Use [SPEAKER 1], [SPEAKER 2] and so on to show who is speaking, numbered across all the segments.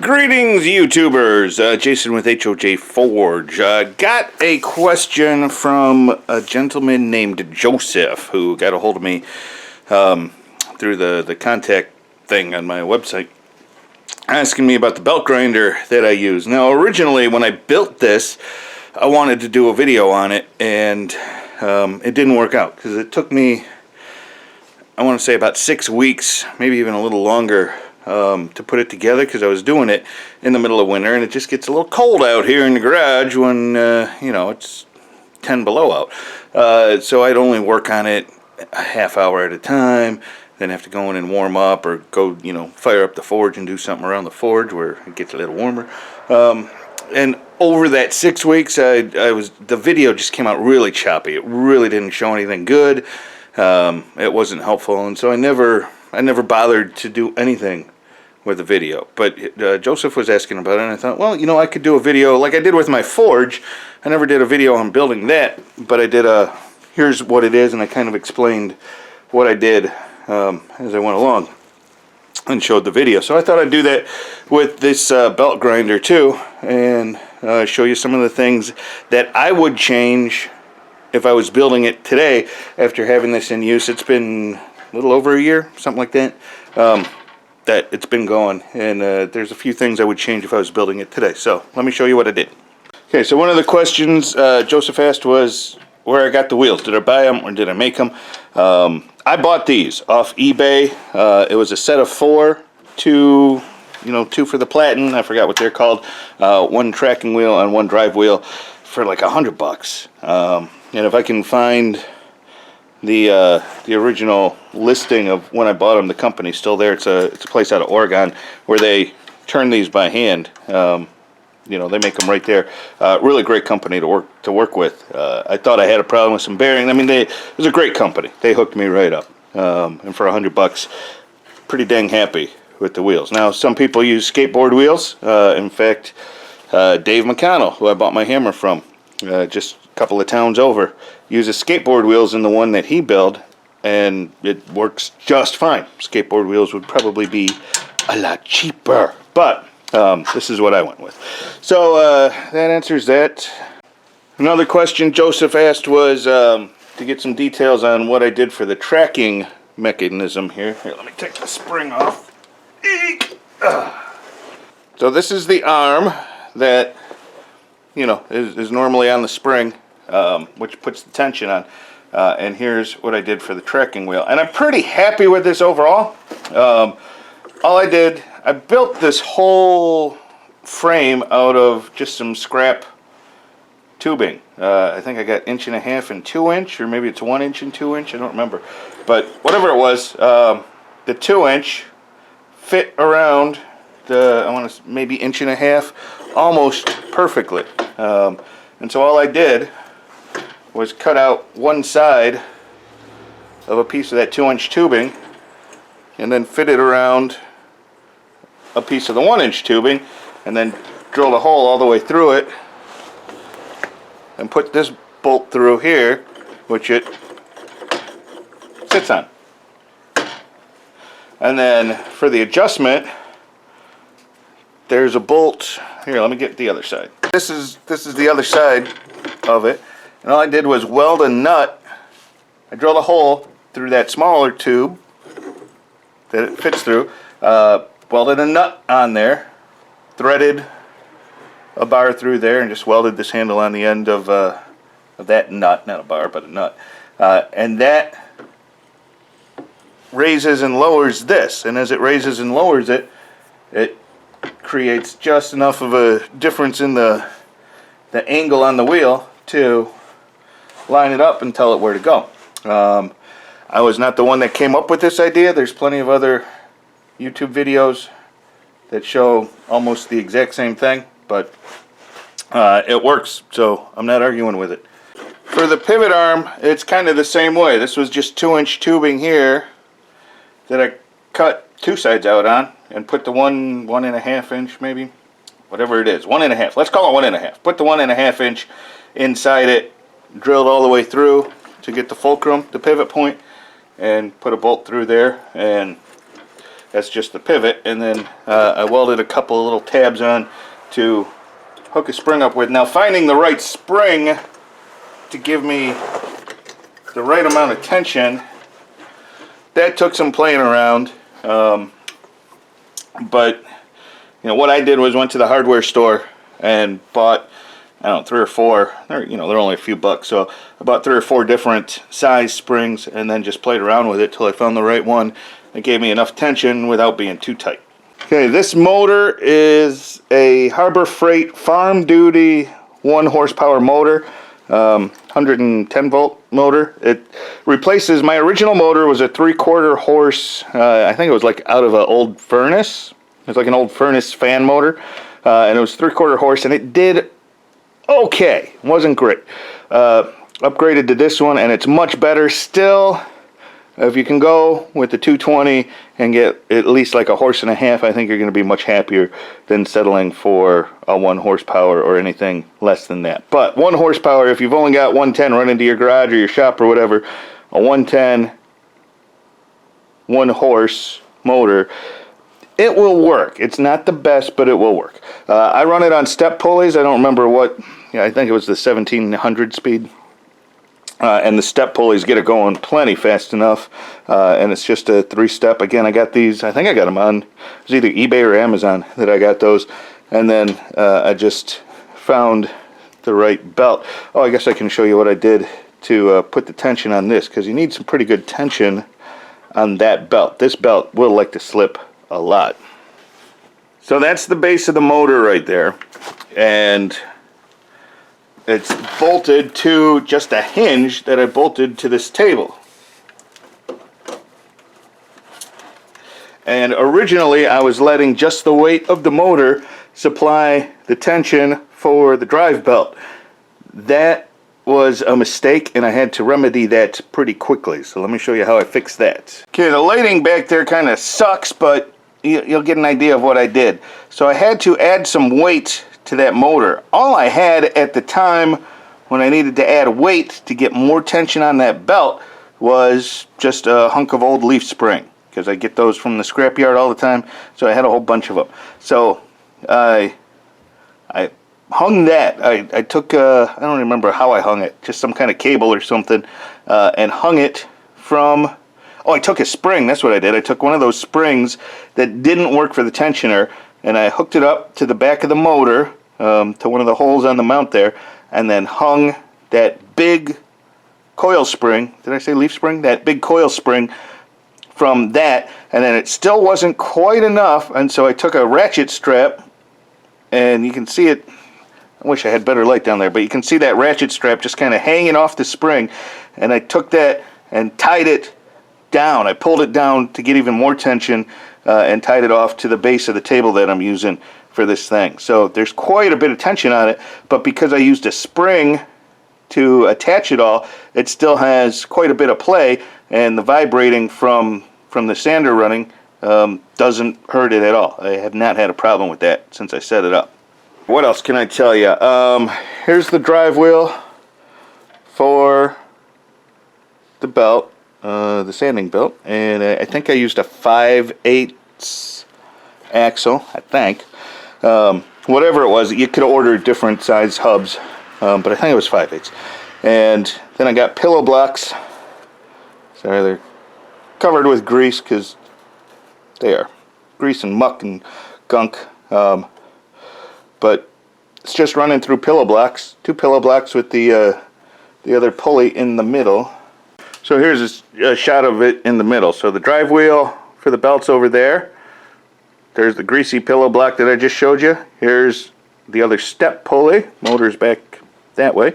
[SPEAKER 1] Greetings, YouTubers. Jason with HOJ Forge. Got a question from a gentleman named Joseph who got a hold of me through the contact thing on my website, asking me about the belt grinder that I use. Now, originally, when I built this, I wanted to do a video on it, and it didn't work out because it took me, I want to say, about 6 weeks, maybe even a little longer, to put it together, because I was doing it in the middle of winter, and it just gets a little cold out here in the garage when you know, it's 10 below out. So I'd only work on it a half hour at a time, then have to go in and warm up, or go, you know, fire up the forge and do something around the forge where it gets a little warmer. And over that 6 weeks, the video just came out really choppy. It really didn't show anything good. It wasn't helpful, and so I never bothered to do anything with the video. But Joseph was asking about it, and I thought, well, you know, I could do a video like I did with my forge. I never did a video on building that, but I did here's what it is, and I kind of explained what I did as I went along and showed the video. So I thought I'd do that with this belt grinder too, and show you some of the things that I would change if I was building it today after having this in use. It's been a little over a year, something like that, that it's been going, and there's a few things I would change if I was building it today. So let me show you what I did. Okay, so one of the questions Joseph asked was where I got the wheels. Did I buy them or did I make them? I bought these off eBay. It was a set of 4, 2 for the platen. I forgot what they're called. One tracking wheel and one drive wheel for like $100. And if I can find the original listing of when I bought them, the company's still there. It's a place out of Oregon where they turn these by hand. You know, they make them right there. Really great company to work with. I thought I had a problem with some bearing. I mean, it was a great company. They hooked me right up. And for $100, pretty dang happy with the wheels. Now, some people use skateboard wheels. In fact, Dave McConnell, who I bought my hammer from, just a couple of towns over, uses skateboard wheels in the one that he built, and it works just fine. Skateboard wheels would probably be a lot cheaper, but this is what I went with. So that answers that. Another question Joseph asked was to get some details on what I did for the tracking mechanism here. Here, let me take the spring off. So this is the arm that, you know, is normally on the spring, which puts the tension on. And here's what I did for the tracking wheel. And I'm pretty happy with this overall. All I did, I built this whole frame out of just some scrap tubing. I think I got 1.5" and 2" or maybe it's 1" and 2". I don't remember. But whatever it was, the 2" fit around the, I want to maybe 1.5" almost perfectly. And so all I did was cut out one side of a piece of that 2" tubing and then fit it around a piece of the 1" tubing, and then drilled a hole all the way through it and put this bolt through here, which it sits on. And then for the adjustment, there's a bolt here. Let me get the other side. This is the other side of it, and all I did was weld a nut. I drilled a hole through that smaller tube that it fits through, welded a nut on there, threaded a bar through there, and just welded this handle on the end of that nut, not a bar but a nut, and that raises and lowers this, and as it raises and lowers it, it creates just enough of a difference in the angle on the wheel to line it up and tell it where to go. I was not the one that came up with this idea. There's plenty of other YouTube videos that show almost the exact same thing, but it works, so I'm not arguing with it. For the pivot arm, it's kind of the same way. This was just 2" tubing here that I cut 2 sides out on and put the 1.5" maybe, whatever it is, 1.5. Let's call it 1.5. Put the 1.5" inside it, drilled all the way through to get the fulcrum, the pivot point, and put a bolt through there, and That's just the pivot, and then I welded a couple of little tabs on to hook a spring up with. Now, finding the right spring to give me the right amount of tension, that took some playing around. But you know, what I did was went to the hardware store and bought, I don't know, 3 or 4. They're only a few bucks, so I bought 3 or 4 different size springs and then just played around with it till I found the right one that gave me enough tension without being too tight. Okay, this motor is a Harbor Freight farm duty 1 horsepower motor, 110 volt motor. It replaces my original motor. Was a 3/4 horse. I think it was like out of an old furnace. It was like an old furnace fan motor, and it was 3/4 horse, and it did okay. Wasn't great. Upgraded to this one, and it's much better still. If you can go with the 220 and get at least like 1.5 horses, I think you're going to be much happier than settling for a 1 horsepower or anything less than that. But 1 horsepower, if you've only got 110 running to your garage or your shop or whatever, a 110 1 horse motor, it will work. It's not the best, but it will work. I run it on step pulleys. I don't remember what, I think it was the 1700 speed. And the step pulleys get it going plenty fast enough, and it's just a 3-step. Again, I got these, I think I got them on, it was either eBay or Amazon that I got those, and then I just found the right belt. Oh, I guess I can show you what I did to put the tension on this, because you need some pretty good tension on that belt. This belt will like to slip a lot. So that's the base of the motor right there, and it's bolted to just a hinge that I bolted to this table. And originally I was letting just the weight of the motor supply the tension for the drive belt. That was a mistake, and I had to remedy that pretty quickly. So let me show you how I fixed that. Okay, the lighting back there kind of sucks, but you'll get an idea of what I did. So I had to add some weight to that motor. All I had at the time when I needed to add weight to get more tension on that belt was just a hunk of old leaf spring, because I get those from the scrapyard all the time, so I had a whole bunch of them. So I hung that. I took, I don't remember how I hung it, just some kind of cable or something, and hung it from, oh, I took a spring, that's what I did. I took one of those springs that didn't work for the tensioner, and I hooked it up to the back of the motor, to one of the holes on the mount there, and then hung that big coil spring, did I say leaf spring? That big coil spring from that, and then it still wasn't quite enough, and so I took a ratchet strap, and you can see it, I wish I had better light down there, but you can see that ratchet strap just kind of hanging off the spring, and I took that and tied it down. I pulled it down to get even more tension, and tied it off to the base of the table that I'm using for this thing. So there's quite a bit of tension on it, but because I used a spring to attach it all, it still has quite a bit of play, and the vibrating from the sander running doesn't hurt it at all. I have not had a problem with that since I set it up. What else can I tell you? Here's the drive wheel for the belt. The sanding belt, and I think I used a 5/8 axle, I think. Whatever it was, you could order different size hubs, but I think it was 5/8. And then I got pillow blocks. Sorry, they're covered with grease, because they are grease and muck and gunk, but it's just running through pillow blocks, 2 pillow blocks with the other pulley in the middle. So here's a shot of it in the middle. So the drive wheel for the belt's over there. There's the greasy pillow block that I just showed you. Here's the other step pulley. Motor's back that way.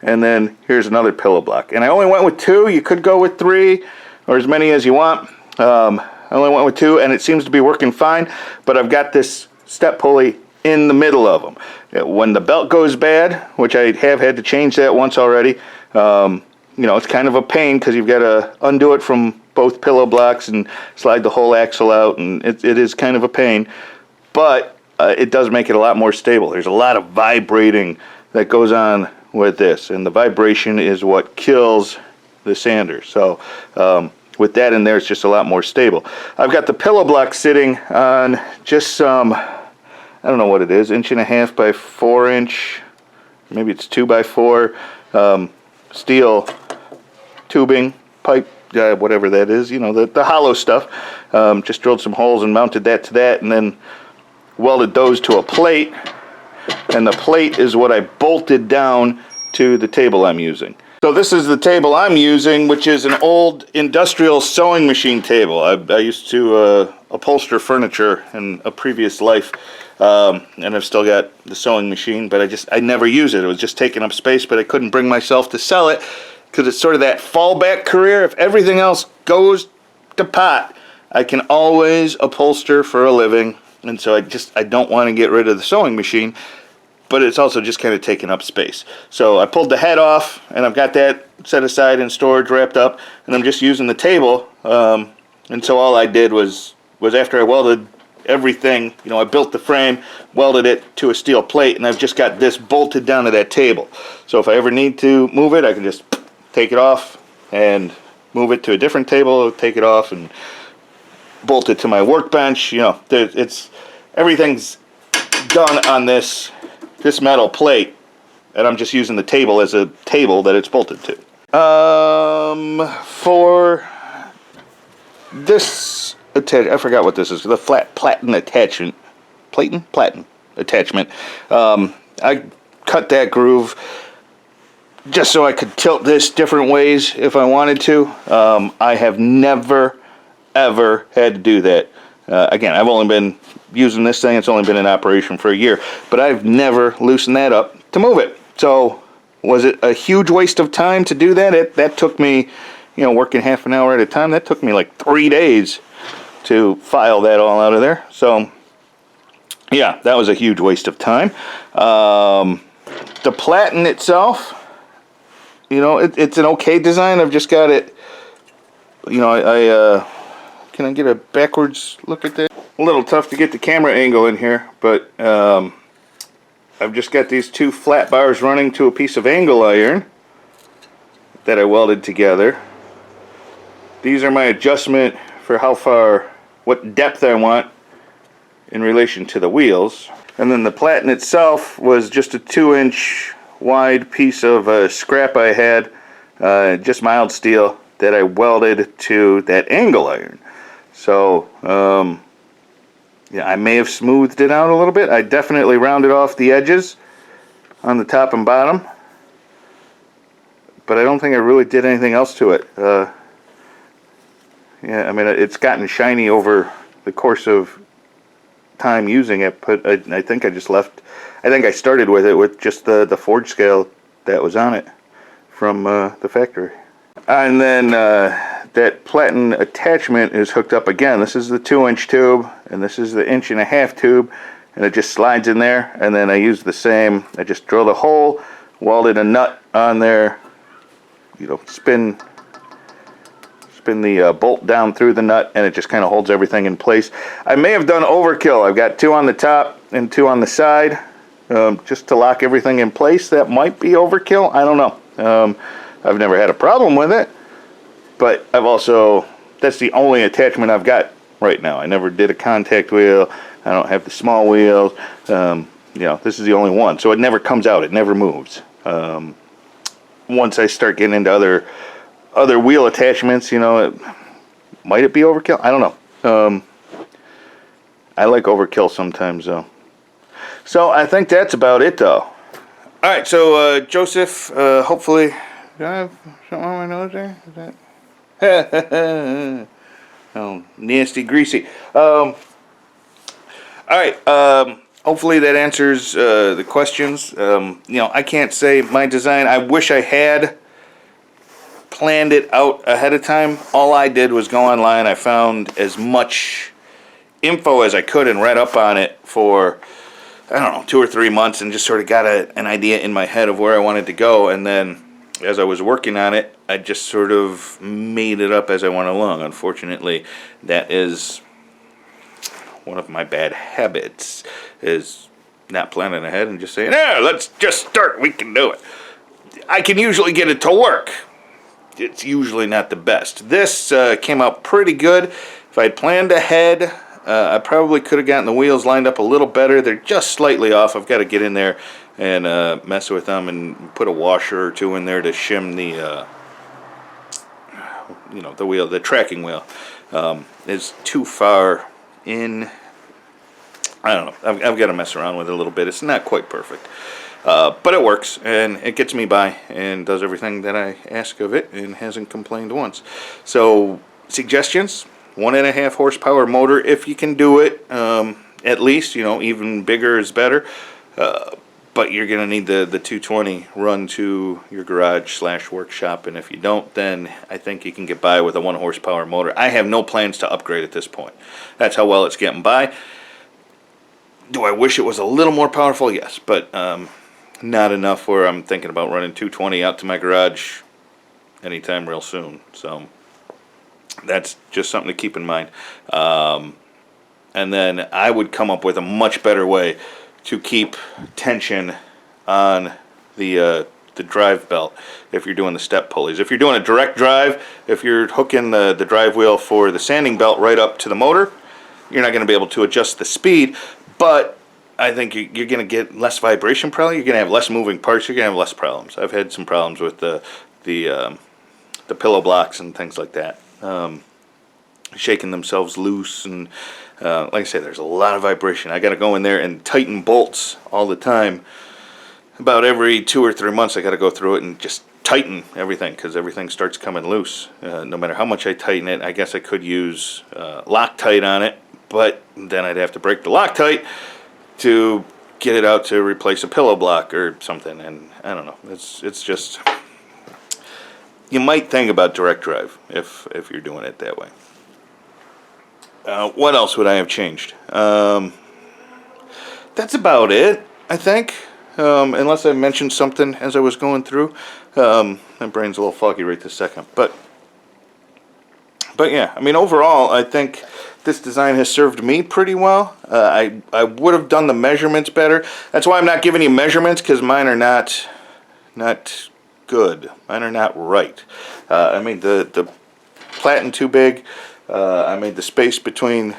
[SPEAKER 1] And then here's another pillow block. And I only went with 2. You could go with 3 or as many as you want. I only went with 2, and it seems to be working fine. But I've got this step pulley in the middle of them. When the belt goes bad, which I have had to change that once already, you know, it's kind of a pain, because you've got to undo it from both pillow blocks and slide the whole axle out, and it is kind of a pain, but it does make it a lot more stable. There's a lot of vibrating that goes on with this, and the vibration is what kills the sander. So with that in there, it's just a lot more stable. I've got the pillow block sitting on just some, I don't know what it is, 1.5 by 4 inch, maybe it's 2 by 4 steel tubing, pipe, whatever that is, you know, the hollow stuff. Just drilled some holes and mounted that to that, and then welded those to a plate, and the plate is what I bolted down to the table I'm using. So this is the table I'm using, which is an old industrial sewing machine table. I used to upholster furniture in a previous life, and I've still got the sewing machine, but I never use it. It was just taking up space, but I couldn't bring myself to sell it because it's sort of that fallback career. If everything else goes to pot, I can always upholster for a living, and so I don't want to get rid of the sewing machine. But it's also just kind of taking up space. So I pulled the head off, and I've got that set aside in storage, wrapped up, and I'm just using the table. And so all I did was after I welded everything, you know, I built the frame, welded it to a steel plate, and I've just got this bolted down to that table. So if I ever need to move it, I can just take it off and move it to a different table, take it off, and bolt it to my workbench. You know, everything's done on this metal plate, and I'm just using the table as a table that it's bolted to. For this I forgot what this is, the platen attachment, platen attachment. I cut that groove just so I could tilt this different ways if I wanted to. I have never ever had to do that. Again, I've only been using this thing, it's only been in operation for a year, but I've never loosened that up to move it. So was it a huge waste of time to do that? That took me, you know, working half an hour at a time, that took me like 3 days to file that all out of there. So yeah, that was a huge waste of time. The platen itself, you know, it's an okay design. I've just got it, you know, can I get a backwards look at that? A little tough to get the camera angle in here, but I've just got these 2 flat bars running to a piece of angle iron that I welded together. These are my adjustment for what depth I want in relation to the wheels. And then the platen itself was just a 2-inch wide piece of scrap I had, just mild steel, that I welded to that angle iron. So, yeah, I may have smoothed it out a little bit. I definitely rounded off the edges on the top and bottom, but I don't think I really did anything else to it. Yeah, I mean, it's gotten shiny over the course of time using it, but I think I just I think I started with it with just the forge scale that was on it from the factory. And then that platen attachment is hooked up again. This is the 2-inch tube, and this is the 1.5 inch tube, and it just slides in there. And then I use the same, I just drilled a hole, welded a nut on there, you know, spin the bolt down through the nut, and it just kind of holds everything in place. I may have done overkill. I've got 2 on the top and 2 on the side, just to lock everything in place. That might be overkill. I don't know. I've never had a problem with it, but that's the only attachment I've got right now. I never did a contact wheel. I don't have the small wheels. You know, this is the only one, so it never comes out. It never moves. Once I start getting into other wheel attachments, you know, might it be overkill? I don't know. I like overkill sometimes, though. So I think that's about it, though. All right, so Joseph, hopefully. Do I have something on my nose there? Is that? Oh, nasty, greasy. All right. Hopefully that answers the questions. You know, I can't say my design. I wish I had planned it out ahead of time. All I did was go online. I found as much info as I could and read up on it for, I don't know, 2 or 3 months, and just sort of got an idea in my head of where I wanted to go. And then as I was working on it, I just sort of made it up as I went along. Unfortunately, that is one of my bad habits, is not planning ahead and just saying, yeah, let's just start, we can do it. I can usually get it to work, it's usually not the best. This came out pretty good. If I'd planned ahead, I probably could have gotten the wheels lined up a little better. They're just slightly off. I've got to get in there and mess with them and put a washer or two in there to shim the the wheel, the tracking wheel is too far in. I don't know. I've got to mess around with it a little bit. It's not quite perfect. But it works, and it gets me by, and does everything that I ask of it, and hasn't complained once. So, suggestions: 1.5 horsepower motor if you can do it. At least, even bigger is better. But you're going to need the 220 run to your garage/workshop, and if you don't, then I think you can get by with a 1 horsepower motor. I have no plans to upgrade at this point. That's how well it's getting by. Do I wish it was a little more powerful? Yes, but not enough where I'm thinking about running 220 out to my garage anytime real soon. So that's just something to keep in mind. And then I would come up with a much better way to keep tension on the drive belt if you're doing the step pulleys. If you're doing a direct drive, if you're hooking the drive wheel for the sanding belt right up to the motor, you're not going to be able to adjust the speed, but I think you're going to get less vibration probably. You're going to have less moving parts. You're going to have less problems. I've had some problems with the pillow blocks and things like that. Shaking themselves loose, and like I say, there's a lot of vibration. I got to go in there and tighten bolts all the time. About every 2 or 3 months I got to go through it and just tighten everything, because everything starts coming loose. No matter how much I tighten it, I guess I could use Loctite on it, but then I'd have to break the Loctite to get it out to replace a pillow block or something, and I don't know. It's just, you might think about direct drive if you're doing it that way. What else would I have changed? That's about it, I think. Unless I mentioned something as I was going through. My brain's a little foggy right this second. But yeah, I mean, overall, I think this design has served me pretty well. I would have done the measurements better. That's why I'm not giving you measurements, because mine are not good. Mine are not right. I made the platen too big. I made the space between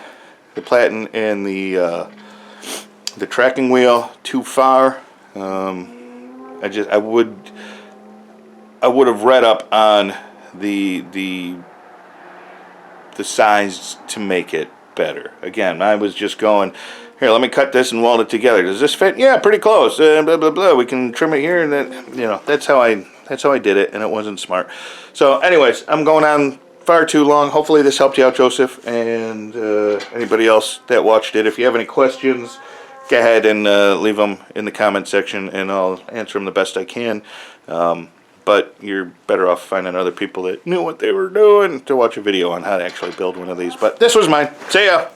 [SPEAKER 1] the platen and the tracking wheel too far. I would have read up on the size to make it better. Again, I was just going, here, let me cut this and weld it together. Does this fit? Yeah, pretty close. Blah blah blah. We can trim it here, and then that's how I did it, and it wasn't smart. So, anyways, I'm going on far too long. Hopefully this helped you out, Joseph, and anybody else that watched it. If you have any questions, go ahead and leave them in the comment section, and I'll answer them the best I can. But you're better off finding other people that knew what they were doing to watch a video on how to actually build one of these. But this was mine. See ya!